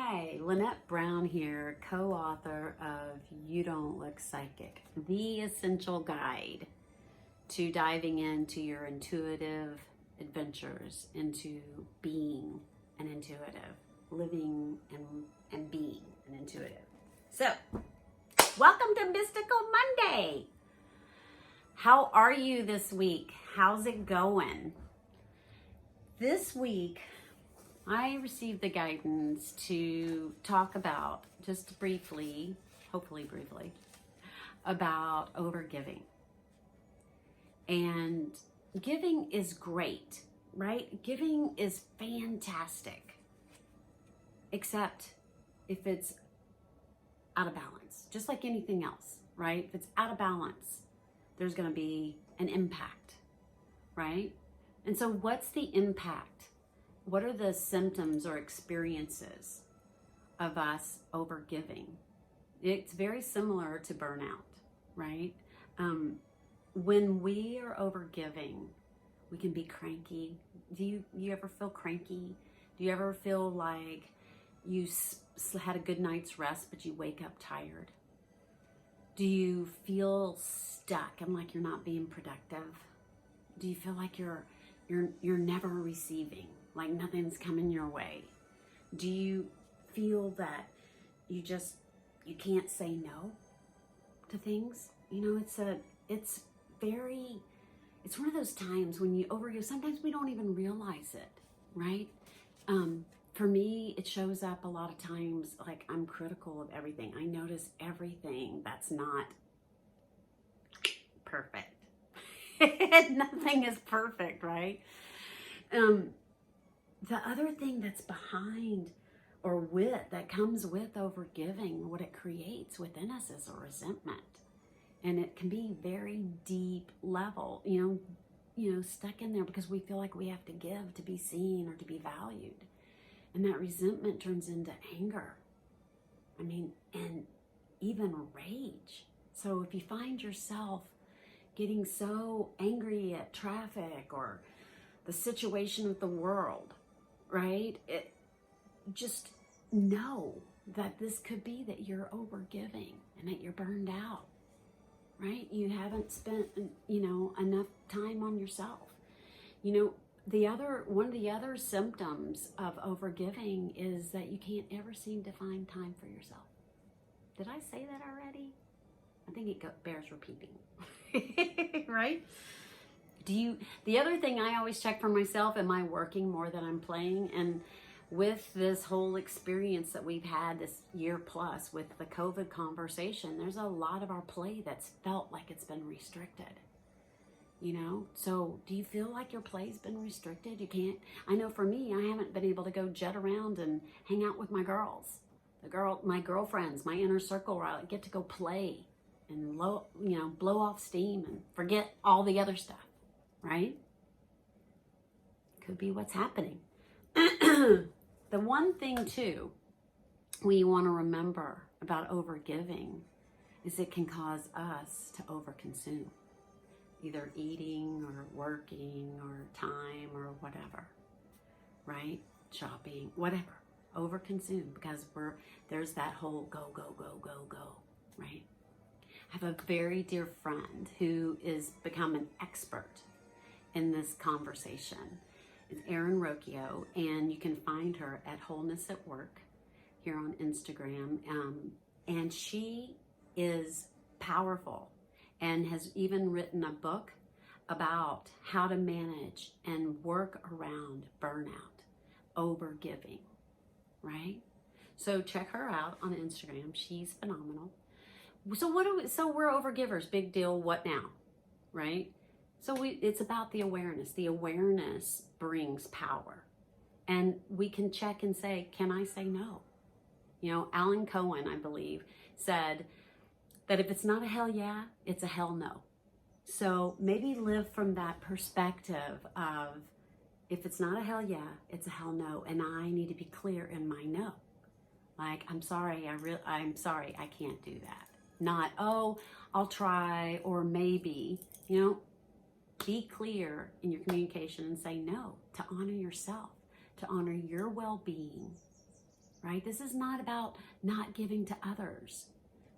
Hi, Lynette Brown here, co-author of You Don't Look Psychic, the essential guide to diving into your intuitive adventures, into being an intuitive, living and being an intuitive. So, welcome to Mystical Monday. How are you this week? How's it going? This week, I received the guidance to talk about, just briefly, hopefully briefly, about overgiving. And giving is great, right? Giving is fantastic, except if it's out of balance, just like anything else, right? If it's out of balance, there's going to be an impact, right? And so what's the impact? What are the symptoms or experiences of us overgiving? It's very similar to burnout, right? When we are overgiving, we can be cranky. Do you ever feel cranky? Do you ever feel like you had a good night's rest, but you wake up tired? Do you feel stuck and like you're not being productive? Do you feel like you're never receiving? Like nothing's coming your way? Do you feel that you can't say no to things? You know, it's one of those times when you overgive. Sometimes we don't even realize it, right? For me, it shows up a lot of times like I'm critical of everything. I notice everything that's not perfect. Nothing is perfect, right? The other thing that's behind that comes with overgiving, what it creates within us is a resentment. And it can be very deep level, you know, stuck in there because we feel like we have to give to be seen or to be valued. And that resentment turns into anger. I mean, and even rage. So if you find yourself getting so angry at traffic or the situation of the world, right? Just know that this could be that you're overgiving and that you're burned out, right? You haven't spent, enough time on yourself. One of the other symptoms of overgiving is that you can't ever seem to find time for yourself. Did I say that already? I think it bears repeating, right? The other thing I always check for myself, am I working more than I'm playing? And with this whole experience that we've had this year plus with the COVID conversation, there's a lot of our play that's felt like it's been restricted, So do you feel like your play's been restricted? I know for me, I haven't been able to go jet around and hang out with my girls, my girlfriends, my inner circle where I get to go play and blow off steam and forget all the other stuff. Right? Could be what's happening. The one thing too we want to remember about overgiving is it can cause us to overconsume, either eating or working or time or whatever, right? Shopping, whatever. Overconsume because there's that whole go, right? I have a very dear friend who is become an expert in this conversation. It's Erin Rocchio, and you can find her at Wholeness at Work here on Instagram. And she is powerful and has even written a book about how to manage and work around burnout, overgiving, right? So check her out on Instagram. She's phenomenal. So we're overgivers. Big deal. What now, right? So it's about the awareness. The awareness brings power. And we can check and say, can I say no? Alan Cohen, I believe, said that if it's not a hell yeah, it's a hell no. So maybe live from that perspective of if it's not a hell yeah, it's a hell no. And I need to be clear in my no. Like, I'm sorry, I can't do that. Not, oh, I'll try, or maybe, be clear in your communication and say no, to honor yourself, to honor your well-being, right? This is not about not giving to others.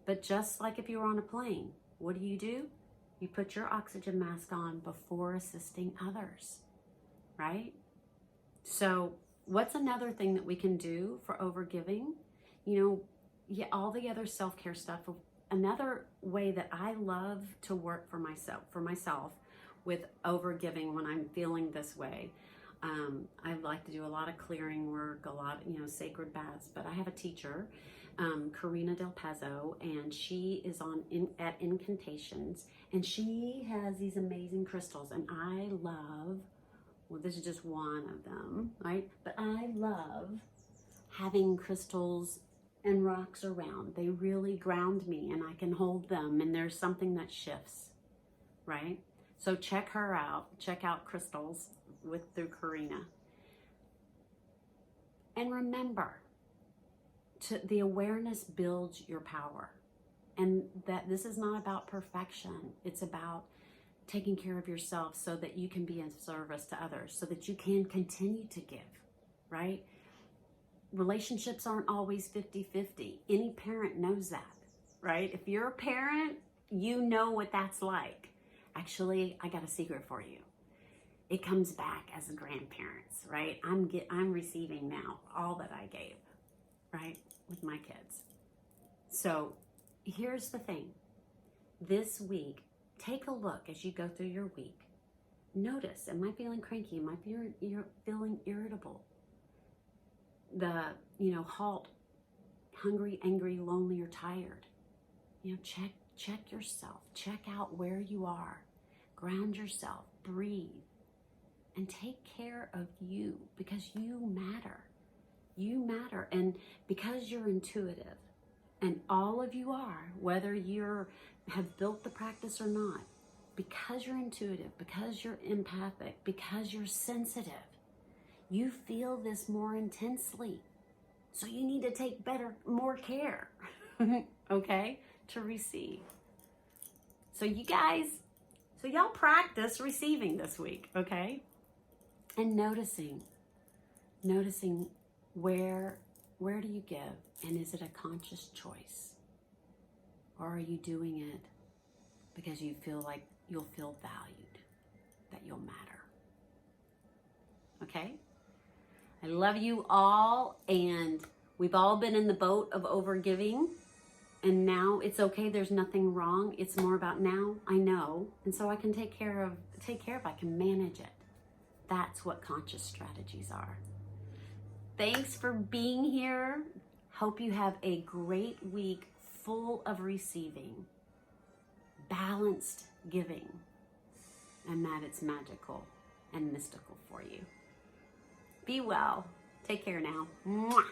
But just like if you were on a plane, what do? You put your oxygen mask on before assisting others, right? So what's another thing that we can do for overgiving? Yeah, all the other self-care stuff. Another way that I love to work for myself with overgiving when I'm feeling this way. I like to do a lot of clearing work, a lot, sacred baths, but I have a teacher, Karina Del Pezo, and she is at Incantations, and she has these amazing crystals, and I love, well, this is just one of them, right? But I love having crystals and rocks around. They really ground me, and I can hold them, and there's something that shifts, right? So check her out. Check out crystals through Karina. And remember, the awareness builds your power. And that this is not about perfection. It's about taking care of yourself so that you can be in service to others, so that you can continue to give, right? Relationships aren't always 50-50. Any parent knows that, right? If you're a parent, you know what that's like. Actually, I got a secret for you. It comes back as grandparents, right? I'm receiving now all that I gave, right, with my kids. So here's the thing. This week, take a look as you go through your week. Notice, am I feeling cranky? Am I feeling irritable? Halt, hungry, angry, lonely, or tired. Check yourself. Check out where you are. Ground yourself. Breathe. And take care of you, because you matter. You matter. And because you're intuitive, and all of you are, whether you have built the practice or not, because you're intuitive, because you're empathic, because you're sensitive, you feel this more intensely. So you need to take more care, okay, to receive. So y'all practice receiving this week, okay? And noticing where do you give, and is it a conscious choice? Or are you doing it because you feel like you'll feel valued, that you'll matter? Okay? I love you all, and we've all been in the boat of overgiving, and now it's okay. There's nothing wrong. It's more about now I know, and so I can take care of, I can manage it. That's what conscious strategies are. Thanks for being here. Hope you have a great week full of receiving, balanced giving, and that it's magical and mystical for you. Be well. Take care now. Mwah.